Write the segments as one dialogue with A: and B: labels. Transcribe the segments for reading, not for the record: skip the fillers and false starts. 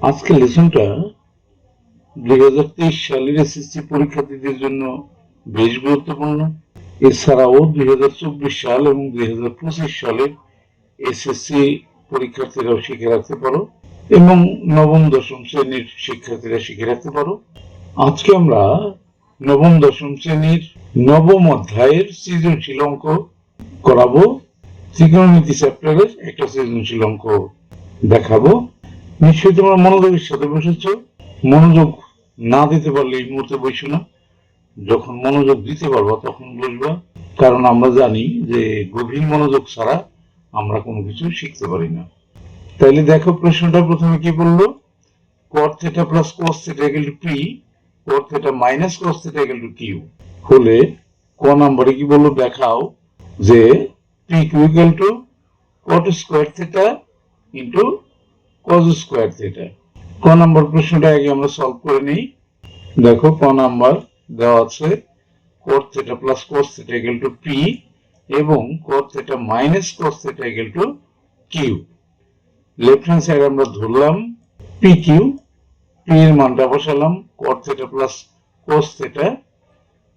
A: আজকের লেসনটা 2023 সালের এসএসসি পরীক্ষার্থীদের জন্য বেশ গুরুত্বপূর্ণ। এছাড়াও 2024 সাল এবং 2025 সালের এসএসসি পরীক্ষার্থীরাও শিখে রাখতে পারো এবং নবম দশম শ্রেণীর শিক্ষার্থীরা শিখে রাখতে পারো। আজকে আমরা নবম দশম শ্রেণীর নবম অধ্যায়ের সৃজনশীল অঙ্ক করাবো। ত্রিকোণমিতি চ্যাপ্টারের একটা সৃজনশীল অঙ্ক দেখাবো। নিশ্চয়ই তোমরা মনোযোগের সাথে বসেছো। মনোযোগ না দিতে পারলে এই মুহূর্তে বসো না, যখন মনোযোগ দিতে পারবা তখন বসবা, কারণ আমরা জানি যে গভীর মনোযোগ ছাড়া আমরা কোনো কিছু শিখতে পারি না। তাইলে দেখো প্রশ্নটা প্রথমে কি বললো, cot θ plus cos θ equal to p, cot θ minus cos θ equal to q হলে ক নম্বরে কি বললো, দেখাও যে p q equal to cot square θ into cos square θ। ক নম্বর প্রশ্নটা আগে আমরা সলভ করে নিই। দেখো ক নাম্বার দেওয়া আছে cot θ plus cos θ equal to p এবং cot θ minus cos θ equal to q। Left hand side আমরা ধরলাম pq, p এর মানটা বসালাম cot θ plus cos θ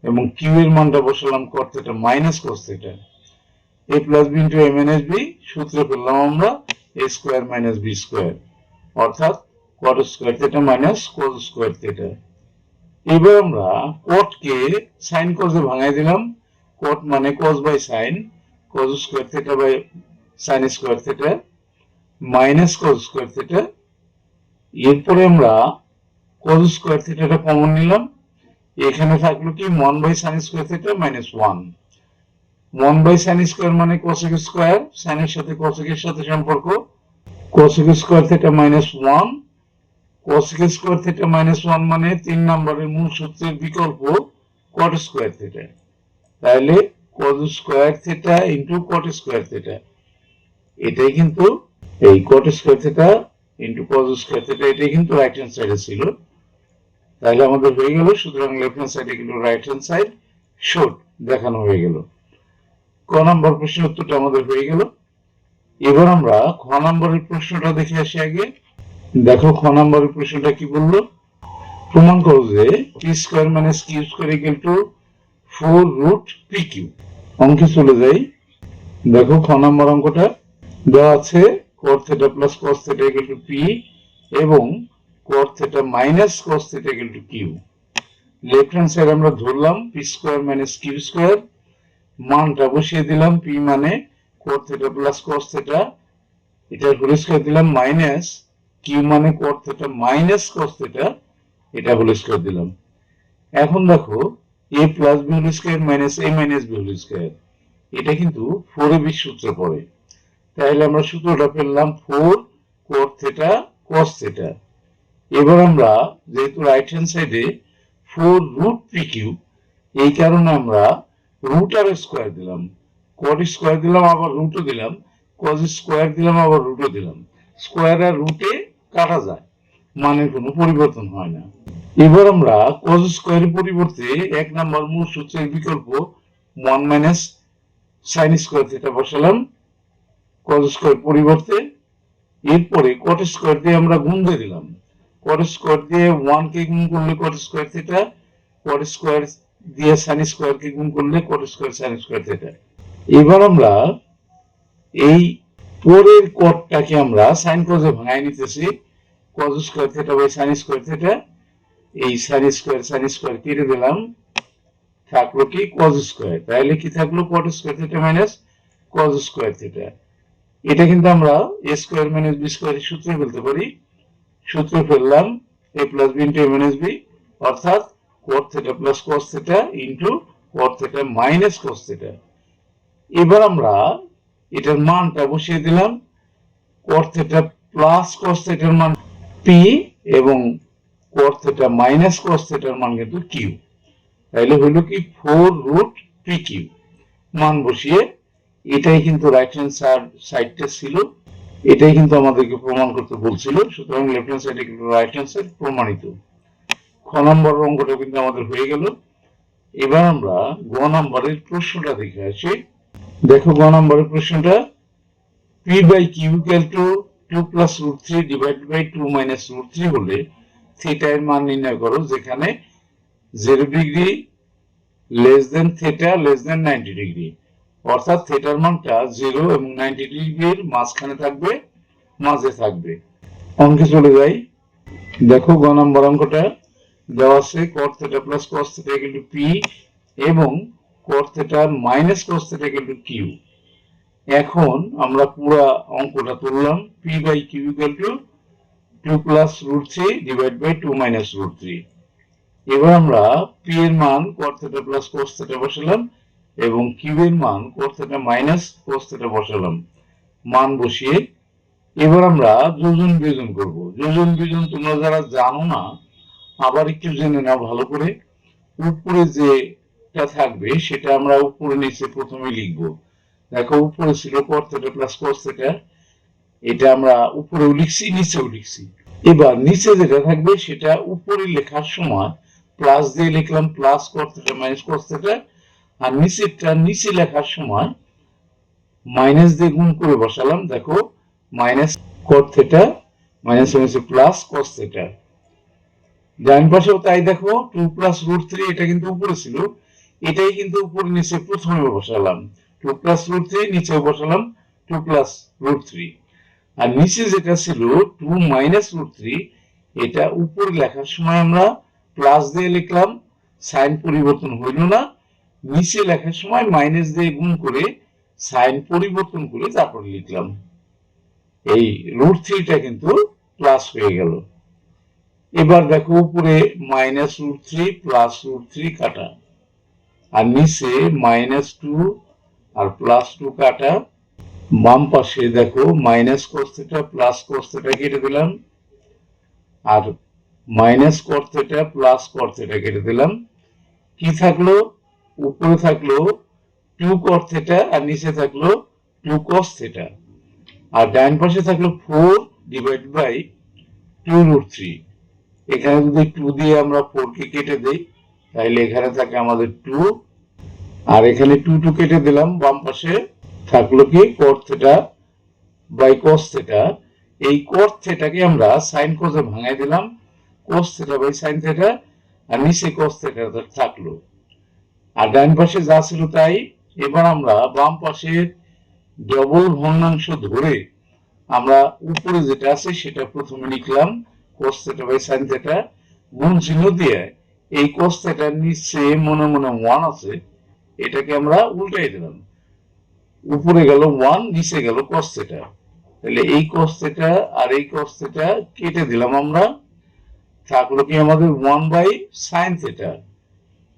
A: এবং q এর মানটা বসালাম cot θ minus cos θ। a plus b into a minus b সূত্রে পেলাম আমরা a square minus b square, অর্থাৎ cot square θ minus cos square θ। এবার আমরা cot কে sin cos এ ভাঙাই দিলাম। cot মানে cos by sin, cos square θ by sin square θ minus cos square θ। এরপরে আমরা cos square θ টা কমন নিলাম, এখানে থাকলো কি 1 by sin square θ minus 1। 1 by sin square মানে cosec square, sin এর সাথে cosec এর সাথে সম্পর্ক, cosec square θ minus 1, cosec square θ minus 1 মানে 3 নম্বরের মূল সূত্রের বিকল্প cot square θ। তাহলে cos square θ into cot square θ, এটাই কিন্তু এই cot square θ into cos square θ, এটাই কিন্তু রাইট হ্যান্ড সাইডে ছিল। তাহলে আমাদের হয়ে গেল, সুতরাং লেফট হ্যান্ড সাইডে কিন্তু রাইট হ্যান্ড সাইড শর্ট দেখানো হয়ে গেল। ক নম্বর প্রশ্নের উত্তরটা আমাদের হয়ে গেল। এবার আমরা খ নম্বরের প্রশ্নটা দেখে আসি আগে। দেখো খ নম্বরের প্রশ্নটা কি বললো, প্রমাণ করো যে p square minus q square equal to 4 root pq। অঙ্কে চলে যাই। দেখো খ নম্বর অঙ্কটা দেওয়া আছে cot θ plus cos θ equal to p এবং cot θ minus cos θ equal to q। Left hand side আমরা ধরলাম p square minus q square, মানটা বসিয়ে দিলাম p মানে cot θ plus cos θ, এটা হোল স্কয়ার দিলাম, মাইনাস q মানে cot θ minus cos θ, এটা হোল স্কয়ার দিলাম। এখন দেখো a plus b whole square minus a minus b whole square, এটা কিন্তু 4ab সূত্রে পড়ে। তাহলে আমরা সূত্রটা পেলাম 4 cot θ cos θ। এবার আমরা যেহেতু রাইট হ্যান্ড সাইডে 4 রুট pq, এই কারণে আমরা রুট আর স্কয়ার দিলাম, cot স্কয়ার দিলাম আবার রুটও দিলাম, cos স্কয়ার দিলাম আবার রুটও দিলাম। স্কয়ার আর রুটে কাটা যায়, মানের কোনো পরিবর্তন হয় না। এবার আমরা cos স্কয়ারের পরিবর্তে এক নাম্বার মূল সূত্রের বিকল্প 1 মাইনাস sin স্কয়ার θ বসালাম cos স্কয়ার পরিবর্তে। এরপরে cot স্কয়ার দিয়ে আমরা গুণ দিয়ে দিলাম, cot স্কয়ার দিয়ে 1 কে গুণ করলে cot স্কয়ার θ, cot স্কয়ার দিয়ে sin স্কয়ার কে গুণ করলে cot স্কয়ার sin স্কয়ার θ। এবার আমরা এই পরের cotটাকে আমরা sin cos এ ভাঙাই নিতেছি, cos square θ by sin square θ, এই sin স্কয়ার কেটে দিলাম, থাকলো কি cos স্কয়ার। তাহলে কি থাকলো cot square θ minus cos square θ। এটা কিন্তু আমরা a স্কয়ার মাইনাস b স্কয়ারের সূত্রে ফেলতে পারি। সূত্রে ফেললাম a plus b into a minus b, অর্থাৎ cot θ plus cos θ into cot θ minus cos θ। এবার আমরা এটার মানটা বসিয়ে দিলাম, cot θ প্লাস cos θ এর মান p এবং cot θ মাইনাস cos θ এর মান কিন্তু q। তাহলে হলো কি 4 রুট pq, মান বসিয়ে এটাই কিন্তু রাইট হ্যান্ড সাইডটা ছিল, এটাই কিন্তু আমাদেরকে প্রমাণ করতে বলছিল, সুতরাং লেফট হ্যান্ড সাইডে কিন্তু রাইট হ্যান্ড সাইড প্রমাণিত। খ নম্বর অঙ্কটা কিন্তু আমাদের হয়ে গেল। এবার আমরা গ নম্বরের প্রশ্নটা দেখে আসি। দেখো গ নম্বরের প্রশ্নটা, p by q equal to 2 plus root 3 divide by 2 minus root 3 হলে থিটা এর মান নির্ণয় করো, যেখানে 0 degree less than theta less than 90 degree, অর্থাৎ থিটার মানটা 0 এবং 90 ডিগ্রির মাঝখানে থাকবে, মাঝে থাকবে। অঙ্কে চলে যাই। দেখো গ নম্বর অঙ্কটা দেওয়া আছে cot theta plus cos theta equal to p এবং cot theta minus cos theta equal to q। এখন আমরা পুরো অঙ্কটা তুললাম, p by q equal to 2 plus root 3 divide by 2 minus root 3। এবার আমরা p এর মান cot theta plus cos theta বসালাম এবং q এর মান cot theta minus cos theta বসালাম। মান বসিয়ে এবার আমরা যোজন বিয়োজন করব। যোজন বিয়োজন তোমরা যারা জানো না আবার একটু জেনে নাও ভালো করে। উপরে যেটা থাকবে সেটা আমরা উপরে নিচে প্রথমে লিখব। দেখো উপরে ছিল cot theta plus cos theta, এটা আমরা উপরেও লিখছি নিচেও লিখছি। এবার নিচে যেটা থাকবে সেটা উপরে লেখার সময় প্লাস দিয়ে লিখলাম plus cot theta minus cos theta, আর নিচেরটা নিচে লেখার সময় মাইনাস দিয়ে গুণ করে বসালাম। দেখো মাইনাস cot থিটা মাইনাস হচ্ছে প্লাস cos থিটা। ডান পাশেও তাই, দেখো 2 প্লাস রুট 3 এটা কিন্তু উপরে ছিল, এটাই কিন্তু উপরে নিচে প্রথমে বসালাম 2 প্লাস রুট 3, নিচেও বসালাম 2 প্লাস রুট 3। আর নিচে যেটা ছিল 2 মাইনাস রুট 3, এটা উপরে লেখার সময় আমরা প্লাস দিয়ে লিখলাম, সাইন পরিবর্তন হইল না, নিচে লেখার সময় মাইনাস দিয়ে গুণ করে সাইন পরিবর্তন করে তারপর লিখলাম। এই রুট 3টা কিন্তু প্লাস হয়ে গেল। এবার দেখো উপরে মাইনাস রুট 3 প্লাস রুট 3 কাটা, আর নিচে মাইনাস 2 আর প্লাস 2 কাটা। বাম পাশে দেখো minus cos theta plus cos theta কেটে দিলাম, আর minus cot theta plus cot theta কেটে দিলাম। কি থাকলো? উপরে থাকলো 2 cot থিটা আর নিচে থাকলো 2 cos থিটা, আর ডান পাশে থাকলো 4 ডিভাইড বাই 2 রুট 3। এখানে যদি 2 দিয়ে আমরা 4 কে কেটে দেই তাহলে এখানে থাকে আমাদের 2, আর এখানে 2 কেটে দিলাম। বাম পাশে থাকলো কি cot theta by cos theta. এই cot থিটাকে আমরা sin cos এ ভাঙাই দিলাম, cos theta by sin theta, আর নিচে cos থিটা থাকলো। আর ডান পাশে যা ছিল তাই। এবার আমরা বাম পাশে ডবল ভগ্নাংশ ধরে আমরা উপরে যেটা আছে সেটা প্রথমে লিখলাম cos theta by sin theta, গুণ চিহ্ন দিয়ে এই cos থিটার নিচে মনে মনে 1 আছে, এটাকে আমরা উল্টাই দিলাম, উপরে গেল 1 নিচে গেল cos থিটা। তাহলে এই cos থিটা আর এই cos থিটা কেটে দিলাম আমরা, থাকলো কি আমাদের 1 বাই sin থিটা।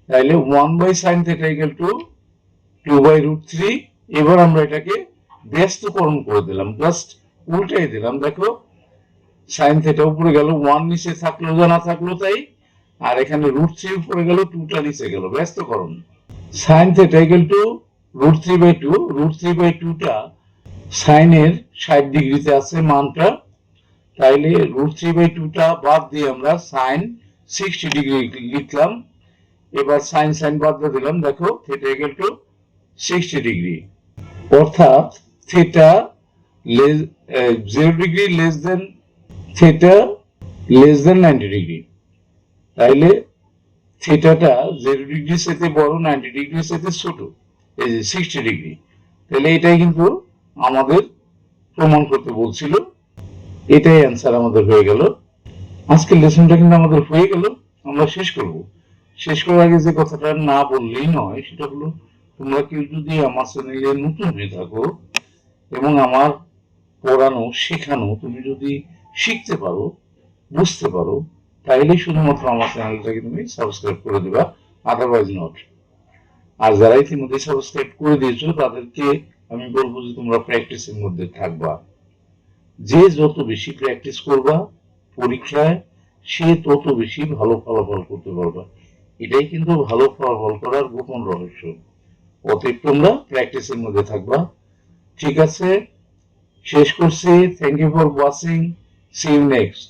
A: তাহলে 1 by sin theta equal to 2 by root 3। এবার আমরা এটাকে ব্যস্তকরণ করে দিলাম, জাস্ট উল্টাই দিলাম। দেখো sin থিটা উপরে গেল, 1 নিচে থাকলো জানা থাকলো তাই, আর এখানে রুট 3 উপরে গেল, 2টা নিচে গেল, ব্যস্তকরণ। sin theta equal to root 3 by 2, root 3 by 2টা সাইনের 60 ডিগ্রিতে আছে মানটা, তাইলে রুট 3 বাই 2টা বাদ দিয়ে আমরা সাইন 60 ডিগ্রি লিখলাম। এবার সাইন সাইন বাদ দিয়ে দিলাম, দেখো থিটা ইকুয়াল টু 60 ডিগ্রি, অর্থাৎ theta 0 degree less than theta less than 90 degree. তাইলে থিটাটা 0 ডিগ্রির সাথে বড়, 90 ডিগ্রির সাথে ছোট, এই যে 60 ডিগ্রি। তাহলে এটাই কিন্তু আমাদের প্রমাণ করতে বলছিল, এটাই অ্যান্সার আমাদের হয়ে গেল। আজকের লেসনটা কিন্তু আমাদের হয়ে গেল, আমরা শেষ করব। শেষ করার আগে যে কথাটা না বললেই নয় সেটা হলো, তোমরা কেউ যদি আমার চ্যানেলে নতুন হয়ে থাকো এবং আমার পড়ানো শেখানো তুমি যদি শিখতে পারো, বুঝতে পারো, তাইলে শুধুমাত্র আমার চ্যানেলটাকে তুমি সাবস্ক্রাইব করে দিবা, আদারওয়াইজ নট। আর যারা ইতিমধ্যে সাবস্ক্রাইব করে দিয়েছো তাদেরকে আমি বলবো যে তোমরা প্র্যাকটিসের মধ্যে থাকবা। যে যত বেশি প্র্যাকটিস করবা পরীক্ষায়, সে তত বেশি ভালো ফলাফল করতে পারবা। এটাই কিন্তু ভালো ফলাফল করার গোপন রহস্য। অতএব তোমরা প্র্যাকটিসের মধ্যে থাকবা। ঠিক আছে, শেষ করছি। Thank you for watching, see you next.